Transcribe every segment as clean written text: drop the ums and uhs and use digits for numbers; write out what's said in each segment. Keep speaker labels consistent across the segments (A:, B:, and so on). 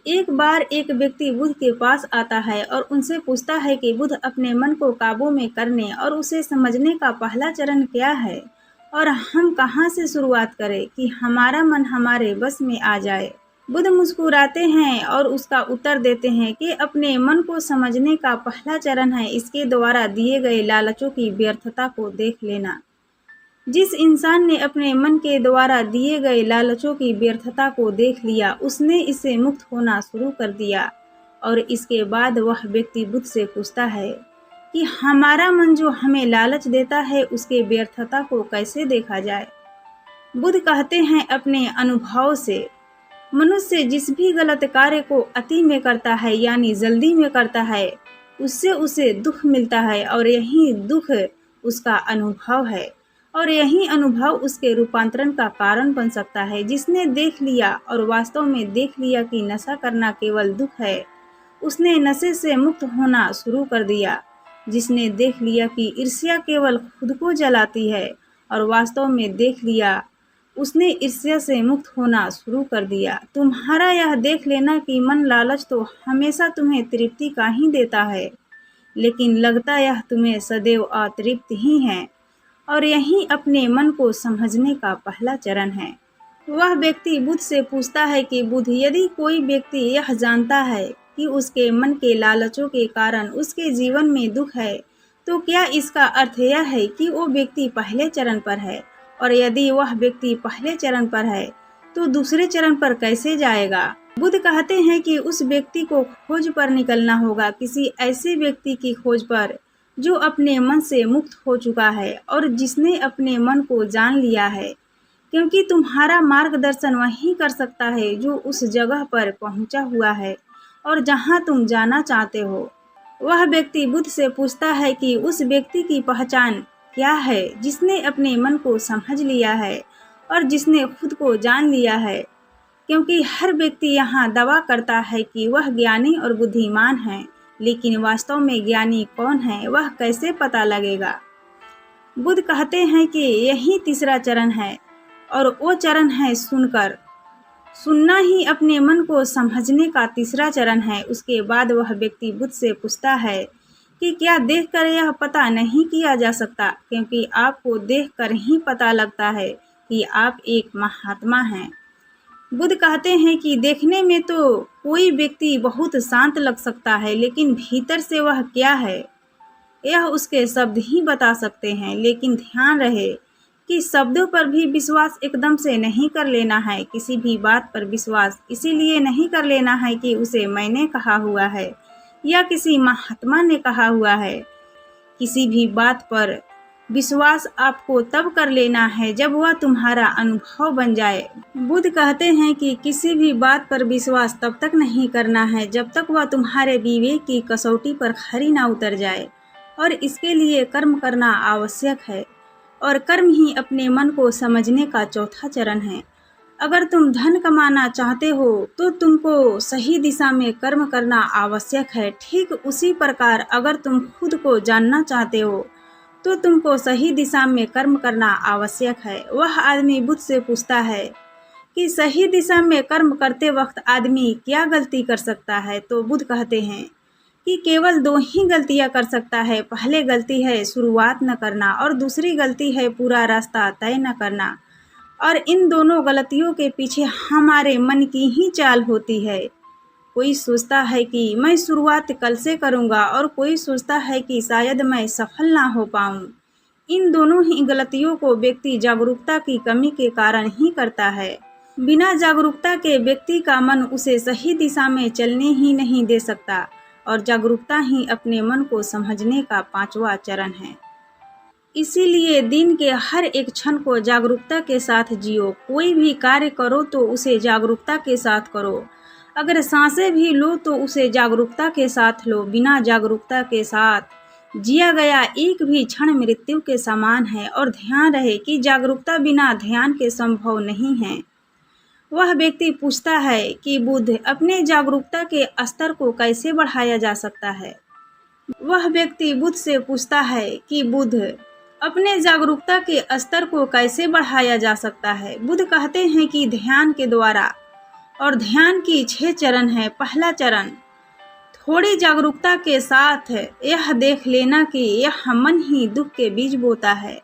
A: एक बार एक व्यक्ति बुद्ध के पास आता है और उनसे पूछता है कि बुद्ध, अपने मन को काबू में करने और उसे समझने का पहला चरण क्या है और हम कहाँ से शुरुआत करें कि हमारा मन हमारे बस में आ जाए। बुद्ध मुस्कुराते हैं और उसका उत्तर देते हैं कि अपने मन को समझने का पहला चरण है इसके द्वारा दिए गए लालचों की व्यर्थता को देख लेना। जिस इंसान ने अपने मन के द्वारा दिए गए लालचों की व्यर्थता को देख लिया, उसने इससे मुक्त होना शुरू कर दिया। और इसके बाद वह व्यक्ति बुद्ध से पूछता है कि हमारा मन जो हमें लालच देता है उसके व्यर्थता को कैसे देखा जाए। बुद्ध कहते हैं अपने अनुभव से, मनुष्य जिस भी गलत कार्य को अति में करता है यानी जल्दी में करता है, उससे उसे दुख मिलता है और यही दुख उसका अनुभव है और यही अनुभव उसके रूपांतरण का कारण बन सकता है। जिसने देख लिया और वास्तव में देख लिया कि नशा करना केवल दुख है, उसने नशे से मुक्त होना शुरू कर दिया। जिसने देख लिया कि ईर्ष्या केवल खुद को जलाती है और वास्तव में देख लिया, उसने ईर्ष्या से मुक्त होना शुरू कर दिया। तुम्हारा यह देख लेना कि मन लालच तो हमेशा तुम्हें तृप्ति का ही देता है, लेकिन लगता यह तुम्हें सदैव अतृप्त ही है, और यही अपने मन को समझने का पहला चरण है। वह व्यक्ति बुद्ध से पूछता है कि बुद्ध, यदि कोई व्यक्ति यह जानता है कि उसके मन के लालचों के कारण उसके जीवन में दुख है, तो क्या इसका अर्थ यह है कि वो व्यक्ति पहले चरण पर है? और यदि वह व्यक्ति पहले चरण पर है तो दूसरे चरण पर कैसे जाएगा? बुद्ध कहते हैं कि उस व्यक्ति को खोज पर निकलना होगा, किसी ऐसे व्यक्ति की खोज पर जो अपने मन से मुक्त हो चुका है और जिसने अपने मन को जान लिया है, क्योंकि तुम्हारा मार्गदर्शन वही कर सकता है जो उस जगह पर पहुंचा हुआ है और जहां तुम जाना चाहते हो। वह व्यक्ति बुद्ध से पूछता है कि उस व्यक्ति की पहचान क्या है जिसने अपने मन को समझ लिया है और जिसने खुद को जान लिया है, क्योंकि हर व्यक्ति यहाँ दावा करता है कि वह ज्ञानी और बुद्धिमान है, लेकिन वास्तव में ज्ञानी कौन है वह कैसे पता लगेगा? बुद्ध कहते हैं कि यही तीसरा चरण है और वो चरण है सुनकर। सुनना ही अपने मन को समझने का तीसरा चरण है। उसके बाद वह व्यक्ति बुद्ध से पूछता है कि क्या देखकर यह पता नहीं किया जा सकता, क्योंकि आपको देखकर ही पता लगता है कि आप एक महात्मा हैं। बुद्ध कहते हैं कि देखने में तो कोई व्यक्ति बहुत शांत लग सकता है, लेकिन भीतर से वह क्या है यह उसके शब्द ही बता सकते हैं। लेकिन ध्यान रहे कि शब्दों पर भी विश्वास एकदम से नहीं कर लेना है। किसी भी बात पर विश्वास इसीलिए नहीं कर लेना है कि उसे मैंने कहा हुआ है या किसी महात्मा ने कहा हुआ है। किसी भी बात पर विश्वास आपको तब कर लेना है जब वह तुम्हारा अनुभव बन जाए। बुद्ध कहते हैं कि किसी भी बात पर विश्वास तब तक नहीं करना है जब तक वह तुम्हारे विवेक की कसौटी पर खरी ना उतर जाए, और इसके लिए कर्म करना आवश्यक है, और कर्म ही अपने मन को समझने का चौथा चरण है। अगर तुम धन कमाना चाहते हो तो तुमको सही दिशा में कर्म करना आवश्यक है। ठीक उसी प्रकार अगर तुम खुद को जानना चाहते हो तो तुमको सही दिशा में कर्म करना आवश्यक है। वह आदमी बुद्ध से पूछता है कि सही दिशा में कर्म करते वक्त आदमी क्या गलती कर सकता है? तो बुद्ध कहते हैं कि केवल दो ही गलतियां कर सकता है। पहले गलती है शुरुआत न करना और दूसरी गलती है पूरा रास्ता तय न करना, और इन दोनों गलतियों के पीछे हमारे मन की ही चाल होती है। कोई सोचता है कि मैं शुरुआत कल से करूंगा और कोई सोचता है कि शायद मैं सफल ना हो पाऊं। इन दोनों ही गलतियों को व्यक्ति जागरूकता की कमी के कारण ही करता है। बिना जागरूकता के व्यक्ति का मन उसे सही दिशा में चलने ही नहीं दे सकता, और जागरूकता ही अपने मन को समझने का पांचवा चरण है। इसीलिए दिन के हर एक क्षण को जागरूकता के साथ जियो। कोई भी कार्य करो तो उसे जागरूकता के साथ करो। अगर सांसें भी लो तो उसे जागरूकता के साथ लो। बिना जागरूकता के साथ जिया गया एक भी क्षण मृत्यु के समान है, और ध्यान रहे कि जागरूकता बिना ध्यान के संभव नहीं है। वह व्यक्ति पूछता है कि बुद्ध, अपने जागरूकता के स्तर को कैसे बढ़ाया जा सकता है? वह व्यक्ति बुद्ध से पूछता है कि बुद्ध, अपने जागरूकता के स्तर को कैसे बढ़ाया जा सकता है? बुद्ध कहते हैं कि ध्यान के द्वारा। और ध्यान की 6 चरण है। पहला चरण, थोड़ी जागरूकता के साथ यह देख लेना कि यह मन ही दुख के बीज बोता है।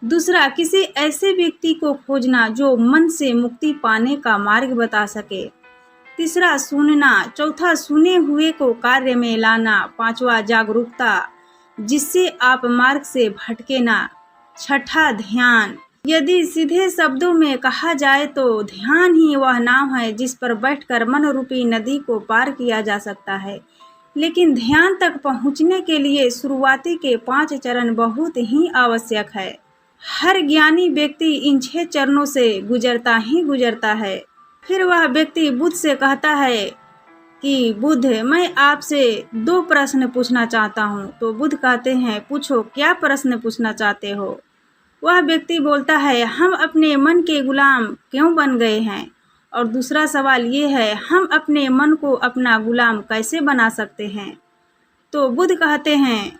A: दूसरा, किसी ऐसे व्यक्ति को खोजना जो मन से मुक्ति पाने का मार्ग बता सके। तीसरा, सुनना। चौथा, सुने हुए को कार्य में लाना। पांचवा, जागरूकता, जिससे आप मार्ग से भटके ना। छठा, ध्यान। यदि सीधे शब्दों में कहा जाए तो ध्यान ही वह नाव है जिस पर बैठकर मन रूपी नदी को पार किया जा सकता है। लेकिन ध्यान तक पहुंचने के लिए शुरुआती के 5 चरण बहुत ही आवश्यक है। हर ज्ञानी व्यक्ति इन 6 चरणों से गुजरता ही गुजरता है। फिर वह व्यक्ति बुद्ध से कहता है कि बुद्ध, मैं आपसे 2 प्रश्न पूछना चाहता हूँ। तो बुद्ध कहते हैं, पूछो, क्या प्रश्न पूछना चाहते हो? वह व्यक्ति बोलता है, हम अपने मन के गुलाम क्यों बन गए हैं? और दूसरा सवाल ये है, हम अपने मन को अपना गुलाम कैसे बना सकते हैं? तो बुद्ध कहते हैं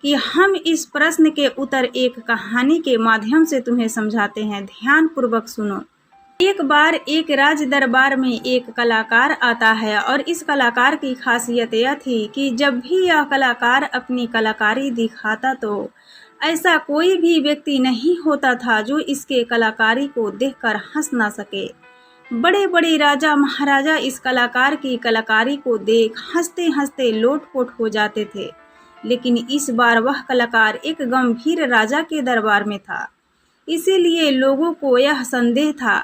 A: कि हम इस प्रश्न के उत्तर एक कहानी के माध्यम से तुम्हें समझाते हैं। ध्यान पूर्वक सुनो। एक बार एक राज दरबार में एक कलाकार आता है और इस कलाकार की खासियत यह थी कि जब भी यह कलाकार अपनी कलाकारी दिखाता तो ऐसा कोई भी व्यक्ति नहीं होता था जो इसके कलाकारी को देखकर हंस ना सके। बड़े बड़े राजा महाराजा इस कलाकार की कलाकारी को देख हंसते हंसते लोटपोट हो जाते थे। लेकिन इस बार वह कलाकार एक गंभीर राजा के दरबार में था, इसीलिए लोगों को यह संदेह था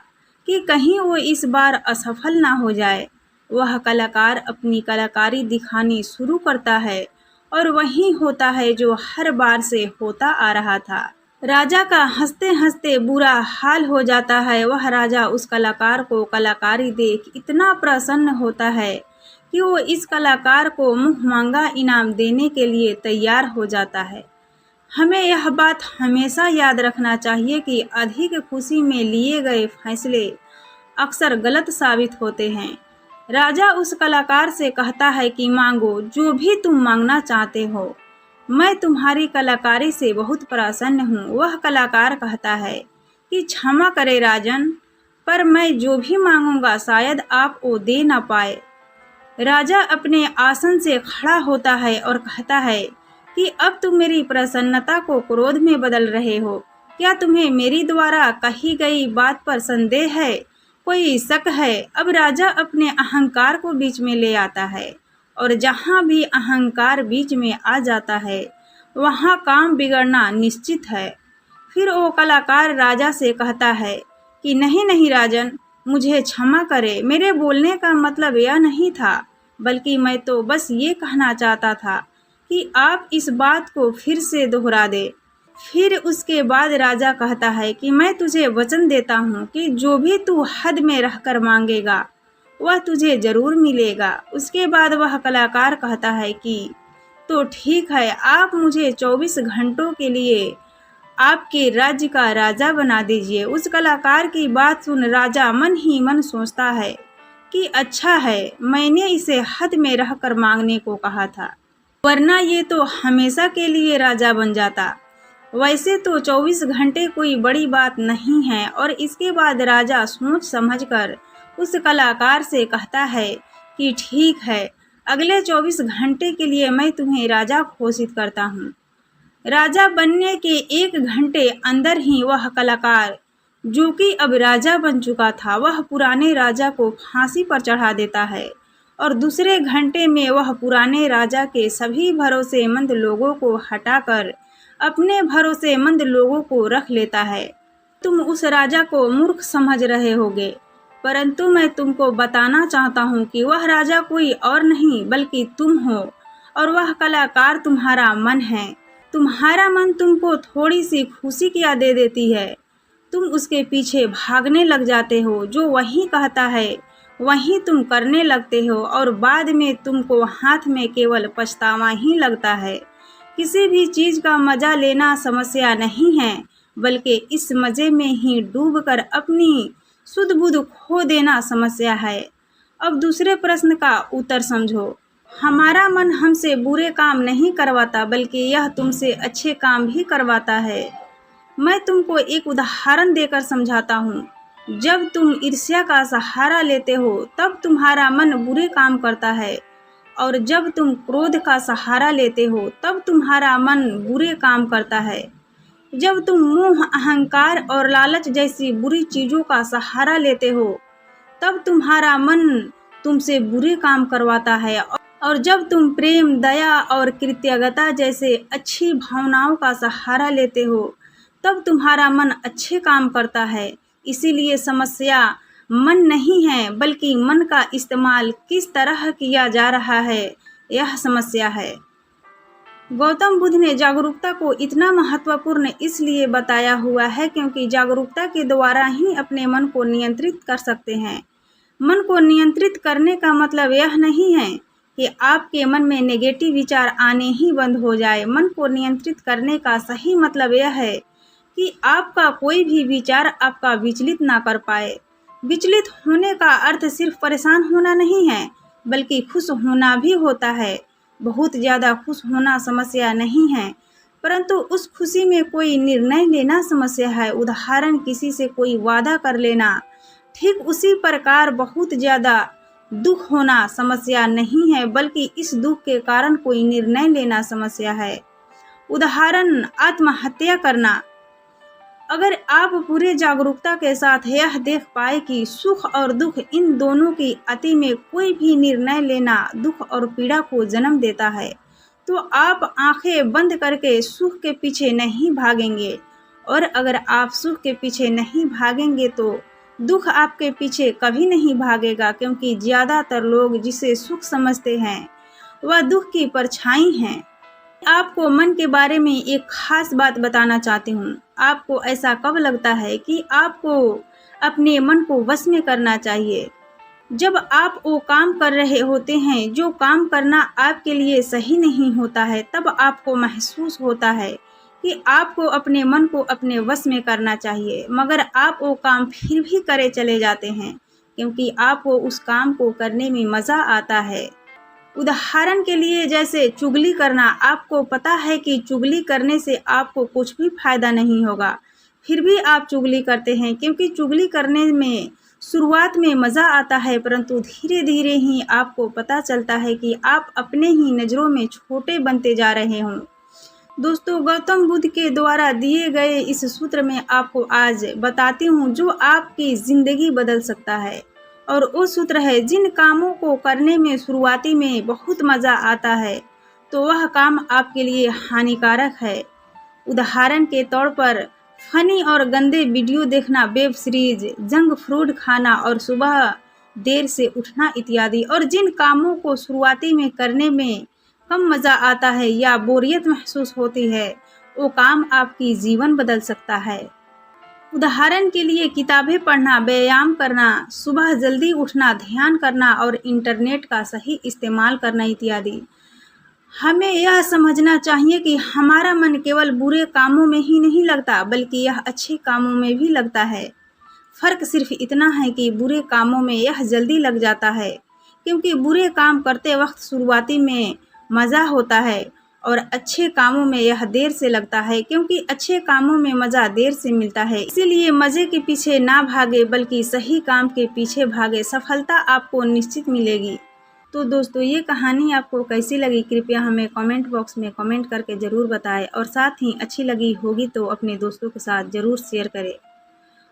A: कि कहीं वो इस बार असफल ना हो जाए। वह कलाकार अपनी कलाकारी दिखानी शुरू करता है और वही होता है जो हर बार से होता आ रहा था। राजा का हंसते हंसते बुरा हाल हो जाता है। वह राजा उस कलाकार को कलाकारी देख इतना प्रसन्न होता है कि वो इस कलाकार को मुँह मांगा इनाम देने के लिए तैयार हो जाता है। हमें यह बात हमेशा याद रखना चाहिए कि अधिक खुशी में लिए गए फैसले अक्सर गलत साबित होते हैं। राजा उस कलाकार से कहता है कि मांगो जो भी तुम मांगना चाहते हो, मैं तुम्हारी कलाकारी से बहुत प्रसन्न हूँ। वह कलाकार कहता है कि क्षमा करे राजन, पर मैं जो भी मांगूंगा शायद आप वो दे ना पाए। राजा अपने आसन से खड़ा होता है और कहता है कि अब तुम मेरी प्रसन्नता को क्रोध में बदल रहे हो। क्या तुम्हें मेरी द्वारा कही गई बात पर संदेह है, कोई शक है? अब राजा अपने अहंकार को बीच में ले आता है और जहाँ भी अहंकार बीच में आ जाता है वहाँ काम बिगड़ना निश्चित है। फिर वो कलाकार राजा से कहता है कि नहीं नहीं राजन, मुझे क्षमा करे, मेरे बोलने का मतलब यह नहीं था, बल्कि मैं तो बस ये कहना चाहता था कि आप इस बात को फिर से दोहरा दे। फिर उसके बाद राजा कहता है कि मैं तुझे वचन देता हूँ कि जो भी तू हद में रहकर मांगेगा वह तुझे जरूर मिलेगा। उसके बाद वह कलाकार कहता है कि तो ठीक है, आप मुझे 24 घंटों के लिए आपके राज्य का राजा बना दीजिए। उस कलाकार की बात सुन राजा मन ही मन सोचता है कि अच्छा है, मैंने इसे हद में रहकर मांगने को कहा था, वरना ये तो हमेशा के लिए राजा बन जाता। वैसे तो 24 घंटे कोई बड़ी बात नहीं है। और इसके बाद राजा सोच समझकर उस कलाकार से कहता है कि ठीक है, अगले 24 घंटे के लिए मैं तुम्हें राजा घोषित करता हूँ। राजा बनने के 1 घंटे अंदर ही वह कलाकार, जो कि अब राजा बन चुका था, वह पुराने राजा को फांसी पर चढ़ा देता है और दूसरे घंटे में वह पुराने राजा के सभी भरोसेमंद लोगों को हटाकर अपने भरोसेमंद लोगों को रख लेता है। तुम उस राजा को मूर्ख समझ रहे होगे, परंतु मैं तुमको बताना चाहता हूँ कि वह राजा कोई और नहीं बल्कि तुम हो और वह कलाकार तुम्हारा मन है। तुम्हारा मन तुमको थोड़ी सी खुशी क्या दे देती है, तुम उसके पीछे भागने लग जाते हो। जो वही कहता है वही तुम करने लगते हो और बाद में तुमको हाथ में केवल पछतावा ही लगता है। किसी भी चीज़ का मज़ा लेना समस्या नहीं है, बल्कि इस मज़े में ही डूबकर अपनी सुध बुध खो देना समस्या है। अब दूसरे प्रश्न का उत्तर समझो। हमारा मन हमसे बुरे काम नहीं करवाता, बल्कि यह तुमसे अच्छे काम भी करवाता है। मैं तुमको एक उदाहरण देकर समझाता हूँ। जब तुम ईर्ष्या का सहारा लेते हो तब तुम्हारा मन बुरे काम करता है, और जब तुम क्रोध का सहारा लेते हो तब तुम्हारा मन बुरे काम करता है। जब तुम मोह, अहंकार और लालच जैसी बुरी चीज़ों का सहारा लेते हो तब तुम्हारा मन तुमसे बुरे काम करवाता है, और जब तुम प्रेम, दया और कृतज्ञता जैसे अच्छी भावनाओं का सहारा लेते हो तब तुम्हारा मन अच्छे काम करता है। इसीलिए समस्या मन नहीं है, बल्कि मन का इस्तेमाल किस तरह किया जा रहा है, यह समस्या है। गौतम बुद्ध ने जागरूकता को इतना महत्वपूर्ण इसलिए बताया हुआ है क्योंकि जागरूकता के द्वारा ही अपने मन को नियंत्रित कर सकते हैं। मन को नियंत्रित करने का मतलब यह नहीं है कि आपके मन में नेगेटिव विचार आने ही बंद हो जाए। मन को नियंत्रित करने का सही मतलब यह है कि आपका कोई भी विचार आपका विचलित ना कर पाए। विचलित होने का अर्थ सिर्फ परेशान होना नहीं है, बल्कि खुश होना भी होता है। बहुत ज़्यादा खुश होना समस्या नहीं है, परंतु उस खुशी में कोई निर्णय लेना समस्या है। उदाहरण, किसी से कोई वादा कर लेना। ठीक उसी प्रकार बहुत ज़्यादा दुख होना समस्या नहीं है, बल्कि इस दुख के कारण कोई निर्णय लेना समस्या है। उदाहरण, आत्महत्या करना। अगर आप पूरे जागरूकता के साथ यह देख पाए कि सुख और दुख, इन दोनों की अति में कोई भी निर्णय लेना दुख और पीड़ा को जन्म देता है, तो आप आंखें बंद करके सुख के पीछे नहीं भागेंगे। और अगर आप सुख के पीछे नहीं भागेंगे तो दुख आपके पीछे कभी नहीं भागेगा, क्योंकि ज़्यादातर लोग जिसे सुख समझते हैं वह दुख की परछाई हैं। आपको मन के बारे में एक खास बात बताना चाहती हूँ। आपको ऐसा कब लगता है कि आपको अपने मन को वश में करना चाहिए? जब आप वो काम कर रहे होते हैं जो काम करना आपके लिए सही नहीं होता है, तब आपको महसूस होता है कि आपको अपने मन को अपने वश में करना चाहिए, मगर आप वो काम फिर भी करे चले जाते हैं क्योंकि आपको उस काम को करने में मज़ा आता है। उदाहरण के लिए, जैसे चुगली करना। आपको पता है कि चुगली करने से आपको कुछ भी फायदा नहीं होगा, फिर भी आप चुगली करते हैं क्योंकि चुगली करने में शुरुआत में मज़ा आता है, परंतु धीरे धीरे ही आपको पता चलता है कि आप अपने ही नज़रों में छोटे बनते जा रहे हों। दोस्तों, गौतम बुद्ध के द्वारा दिए गए इस सूत्र में आपको आज बताती हूँ जो आपकी ज़िंदगी बदल सकता है। और वो सूत्र है, जिन कामों को करने में शुरुआती में बहुत मज़ा आता है तो वह काम आपके लिए हानिकारक है। उदाहरण के तौर पर फनी और गंदे वीडियो देखना, वेब सीरीज, जंक फूड खाना और सुबह देर से उठना इत्यादि। और जिन कामों को शुरुआती में करने में कम मज़ा आता है या बोरियत महसूस होती है, वो काम आपकी जीवन बदल सकता है। उदाहरण के लिए किताबें पढ़ना, व्यायाम करना, सुबह जल्दी उठना, ध्यान करना और इंटरनेट का सही इस्तेमाल करना इत्यादि। हमें यह समझना चाहिए कि हमारा मन केवल बुरे कामों में ही नहीं लगता, बल्कि यह अच्छे कामों में भी लगता है। फ़र्क सिर्फ इतना है कि बुरे कामों में यह जल्दी लग जाता है, क्योंकि बुरे काम करते वक्त शुरुआती में मज़ा होता है, और अच्छे कामों में यह देर से लगता है, क्योंकि अच्छे कामों में मज़ा देर से मिलता है। इसीलिए मज़े के पीछे ना भागे, बल्कि सही काम के पीछे भागे। सफलता आपको निश्चित मिलेगी। तो दोस्तों, ये कहानी आपको कैसी लगी कृपया हमें कमेंट बॉक्स में कमेंट करके ज़रूर बताएं, और साथ ही अच्छी लगी होगी तो अपने दोस्तों के साथ ज़रूर शेयर करें,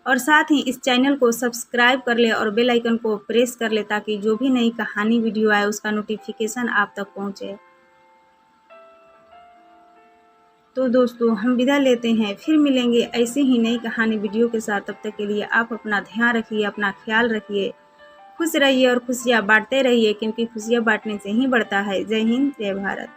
A: और साथ ही इस चैनल को सब्सक्राइब कर ले और बेल आइकन को प्रेस कर ले ताकि जो भी नई कहानी वीडियो आए उसका नोटिफिकेशन आप तक पहुँचे। तो दोस्तों, हम विदा लेते हैं, फिर मिलेंगे ऐसे ही नई कहानी वीडियो के साथ। तब तक के लिए आप अपना ध्यान रखिए, अपना ख्याल रखिए, खुश रहिए और खुशियाँ बांटते रहिए, क्योंकि खुशियाँ बांटने से ही बढ़ता है। जय हिंद, जय भारत।